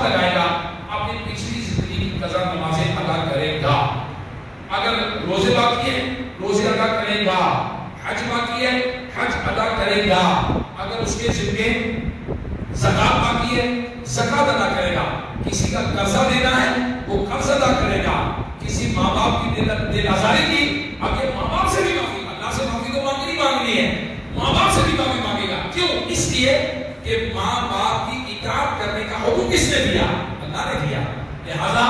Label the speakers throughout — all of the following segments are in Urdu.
Speaker 1: حساب لگائے گا، اپنی پچھلی زندگی کی قضا نمازیں ادا کرے گا. اگر روزے باقی ہیں روزے ادا کرے گا، حج باقی ہے حج ادا کرے گا، اگر اس کے ذمے زکات باقی ہے زکات ادا کرے گا، کسی کا قرضہ دینا ہے وہ قرض ادا کرے گا، کسی ماں باپ کی دل آزاری کی، اب یہ ماں باپ سے بھی معافی، اللہ سے معافی تو مانگنی ہے، ماں باپ سے بھی معافی مانگے گا. کیوں؟ اس لیے کہ ماں باپ کی اطاعت کرنے کا حکم کس نے دیا؟ اللہ نے دیا. لہذا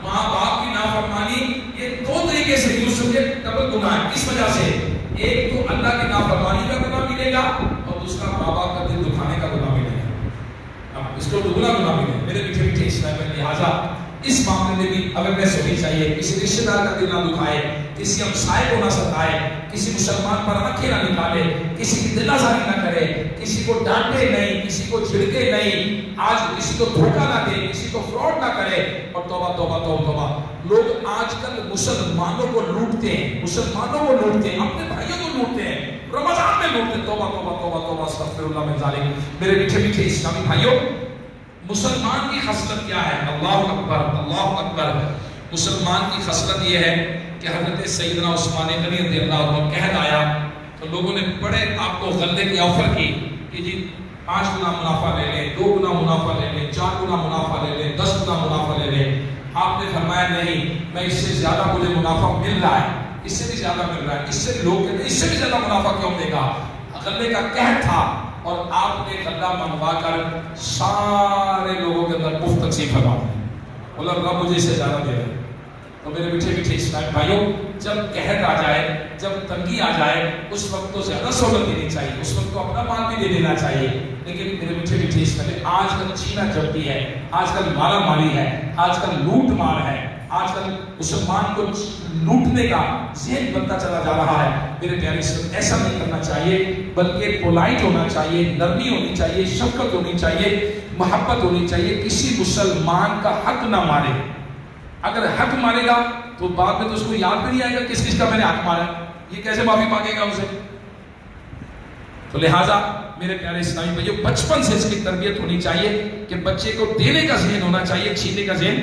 Speaker 1: ماں باپ کی نافرمانی یہ دو طریقے سے یوسف کے ڈبل گناہ ہے. کس وجہ سے؟ ایک تو اللہ کی نافرمانی کا گناہ ملے گا اور دوسرا ماں باپ کا دل دکھانے کا گناہ ملے گا. اب اس کو دگنا گناہ ملے. میرے میٹھے میٹھے اسلام میں لہٰذا اس معاملے میں بھی اویئرنیس ہونی چاہیے. کسی رشتہ دار کا دل نہ دکھائے، کسی ہمسائے کو نہ ستائے، کسی مسلمان پر آنکھیں نہ نکالے، کسی کی دل آزاری نہ کرے، کسی کو ڈانٹے نہیں، کسی کو جھڑکے نہیں، آج کسی کو دھوکہ نہ دے، کسی کو فراڈ نہ کرے. اور توبہ توبہ توبہ توبہ، لوگ آج کل مسلمانوں کو لوٹتے ہیں، مسلمانوں کو لوٹتے ہیں، اپنے بھائیوں کو لوٹتے ہیں، رمضان میں لوٹتے ہیں. توبہ توبہ توبہ توبہ استغفر اللہ من ذالک. میرے میٹھے میٹھے اسلامی بھائیوں، مسلمان کی خصلت کیا ہے؟ اللہ اکبر اللہ اکبر. مسلمان کی خصلت یہ ہے کہ حضرت سیدنا عثمان غنی رضی اللہ عنہ قحط آیا تو لوگوں نے بڑے آپ کو غلے کی آفر کی کہ جی 5 گنا منافع لے لیں، 2 گنا منافع لے لیں، 4 گنا منافع لے لیں، 10 گنا منافع لے لیں. آپ نے فرمایا نہیں، میں اس سے زیادہ مجھے منافع مل رہا ہے، اس سے بھی زیادہ مل رہا ہے. اس سے لوگ کہتے ہیں اس سے بھی زیادہ منافع کیوں دے گا؟ غلے کا قحط تھا اور آپ نے غلہ منگوا کر سارے لوگوں کے اندر مفت تقسیم فرما دی. بولا رب مجھے اس سے زیادہ دے رہا. تو میرے میٹھے میٹھے اسلام بھائیوں، جب قحط آ جائے، جب تنگی آ جائے، اس وقت تو زیادہ سہولت دینی چاہیے، اس وقت تو اپنا مال بھی دے دینا چاہیے. لیکن میرے میٹھے میٹھے اسلام، آج کل چھینا جھپٹی ہے، آج کل مارا ماری ہے، آج کل لوٹ مار ہے، آج کل مسلمان کو لوٹنے کا ذہن بنتا چلا جا رہا ہے. میرے پیارے اسلام، ایسا نہیں کرنا چاہیے، بلکہ پولائٹ ہونا چاہیے، نرمی ہونی چاہیے، شفقت ہونی چاہیے، محبت ہونی چاہیے. کسی مسلمان کا حق نہ مارے. اگر حق مارے گا تو بعد میں تو اس کو یاد بھی نہیں آئے گا کس کس کا میں نے حق مارا، یہ کیسے معافی مانگے گا اسے. تو لہٰذا میرے پیارے اسلامی بھائیوں، بچپن سے اس کی تربیت ہونی چاہیے کہ بچے کو دینے کا ذہن ہونا چاہیے، چھیننے کا ذہن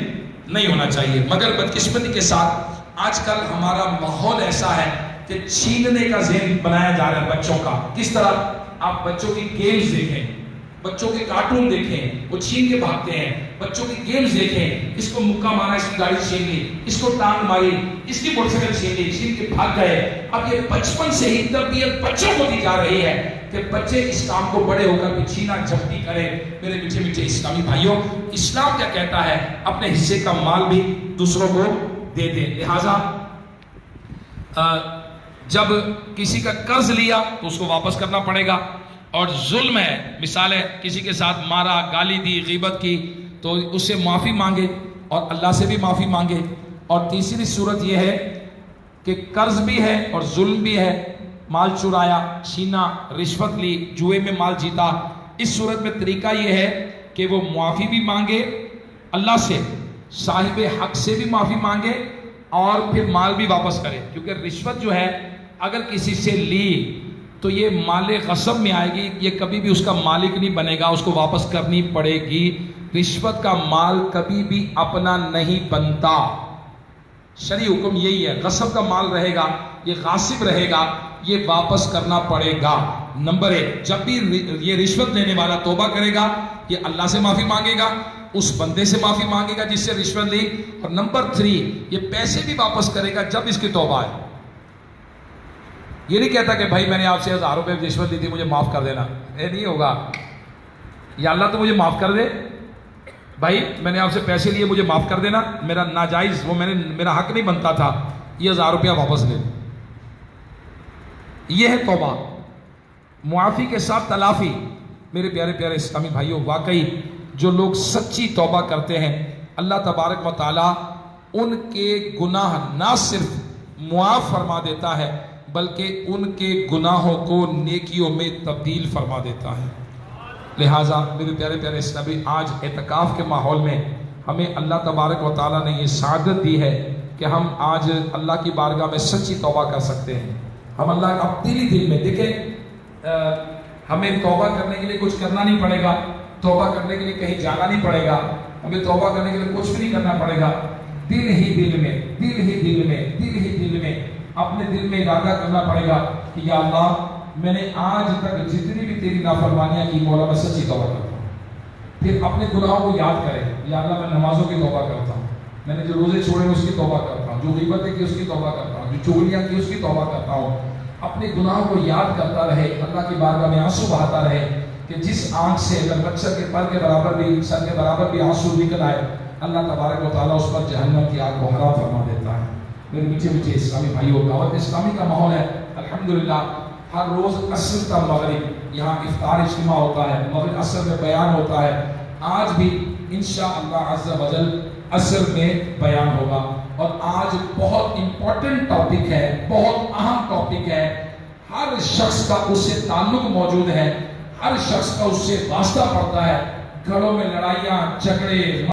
Speaker 1: نہیں ہونا چاہیے. مگر بدقسمتی کے ساتھ آج کل ہمارا ماحول ایسا ہے کہ چھیننے کا ذہن بنایا جا رہا ہے بچوں کا. کس طرح؟ آپ بچوں کی گیمز دیکھیں، بچوں کے کارٹون دیکھیں، وہ چھین کے بھاگتے ہیں. بچوں کی گیمز دیکھیں، اس کو مکہ مارا، اس کی گاڑی چھین لی، اس کو ٹانگ ماری، اس کی موٹر سائیکل چھین لی، چھین کے بھاگ گئے. اب یہ بچپن سے ہی تربیت بچوں کو دی جا رہی ہے کہ بچے اس کام کو بڑے ہو کر بھی چھینا جھپٹی کریں. میرے میٹھے میٹھے اسلامی بھائیوں، اسلام کیا کہتا ہے؟ اپنے حصے کا مال بھی دوسروں کو دے دیں. لہذا جب کسی کا قرض لیا تو اس کو واپس کرنا پڑے گا. اور ظلم ہے، مثال ہے کسی کے ساتھ مارا، گالی دی، غیبت کی، تو اس سے معافی مانگے اور اللہ سے بھی معافی مانگے. اور تیسری صورت یہ ہے کہ قرض بھی ہے اور ظلم بھی ہے، مال چرایا، چھینا، رشوت لی، جوئے میں مال جیتا. اس صورت میں طریقہ یہ ہے کہ وہ معافی بھی مانگے اللہ سے، صاحب حق سے بھی معافی مانگے اور پھر مال بھی واپس کرے. کیونکہ رشوت جو ہے اگر کسی سے لی تو یہ مال غصب میں آئے گی، یہ کبھی بھی اس کا مالک نہیں بنے گا، اس کو واپس کرنی پڑے گی. رشوت کا مال کبھی بھی اپنا نہیں بنتا. شرعی حکم یہی ہے، غصب کا مال رہے گا، یہ غاصب رہے گا، یہ واپس کرنا پڑے گا. نمبر 1، جب بھی یہ رشوت لینے والا توبہ کرے گا، یہ اللہ سے معافی مانگے گا، اس بندے سے معافی مانگے گا جس سے رشوت لی. اور نمبر 3، یہ پیسے بھی واپس کرے گا جب اس کی توبہ ہے. یہ نہیں کہتا کہ بھائی میں نے آپ سے 1000 روپے رشوت دی تھی، مجھے معاف کر دینا. یہ نہیں ہوگا. یا اللہ تو مجھے معاف کر دے، بھائی میں نے آپ سے پیسے لیے، مجھے معاف کر دینا، میرا ناجائز وہ میرا حق نہیں بنتا تھا، یہ 1000 روپیہ واپس لے. یہ ہے توبہ. معافی کے ساتھ تلافی. میرے پیارے پیارے اسلامی بھائیوں، واقعی جو لوگ سچی توبہ کرتے ہیں، اللہ تبارک و تعالی ان کے گناہ نہ صرف معاف فرما دیتا ہے بلکہ ان کے گناہوں کو نیکیوں میں تبدیل فرما دیتا ہے. لہٰذا میرے پیارے پیارے اسلامی، آج اعتکاف کے ماحول میں ہمیں اللہ تبارک و تعالیٰ نے یہ سعادت دی ہے کہ ہم آج اللہ کی بارگاہ میں سچی توبہ کر سکتے ہیں. ہم اللہ کا اپنی دل میں دیکھیں، ہمیں توبہ کرنے کے لیے کچھ کرنا نہیں پڑے گا. توبہ کرنے کے لیے کہیں جانا نہیں پڑے گا، ہمیں توبہ کرنے کے لیے کچھ بھی نہیں کرنا پڑے گا، دل ہی دل میں اپنے دل میں ارادہ کرنا پڑے گا کہ یا اللہ میں نے آج تک جتنی بھی تیری نافرمانیاں کی مولا میں سچی توبہ کرتا ہوں۔ پھر اپنے گناہوں کو یاد کرے، یا اللہ میں نمازوں کی توبہ کرتا ہوں، میں نے جو روزے چھوڑے اس کی توبہ کرتا ہوں، جو غیبتیں کی اس کی توبہ کرتا ہوں، جو چغلیاں کی اس کی توبہ کرتا ہوں۔ اپنے گناہوں کو یاد کرتا رہے، اللہ کی بارگاہ میں آنسو بہاتا رہے کہ جس آنکھ سے اگر مچھر کے پر کے برابر بھی، سر کے برابر بھی آنسو نکل آئے، اللہ تبارک و تعالیٰ اس پر جہنم کی آگ کو حرام فرما دیتا ہے۔ میرے میٹھے میٹھے اسلامی بھائیوں، دعوت اسلامی کا ماحول ہے الحمدللہ۔ ہر روز عصر کا مغرب یہاں افطار اجتماع ہوتا ہے، مغرب عصر میں بیان ہوتا ہے۔ آج بھی انشاءاللہ عز و جل عصر میں بیان ہوگا، اور آج بہت امپورٹنٹ ٹاپک ہے، بہت اہم ٹاپک ہے۔ ہر شخص کا اس سے تعلق موجود ہے، ہر شخص کا اس سے واسطہ پڑتا ہے۔ گھروں میں لڑائیاں، جھگڑے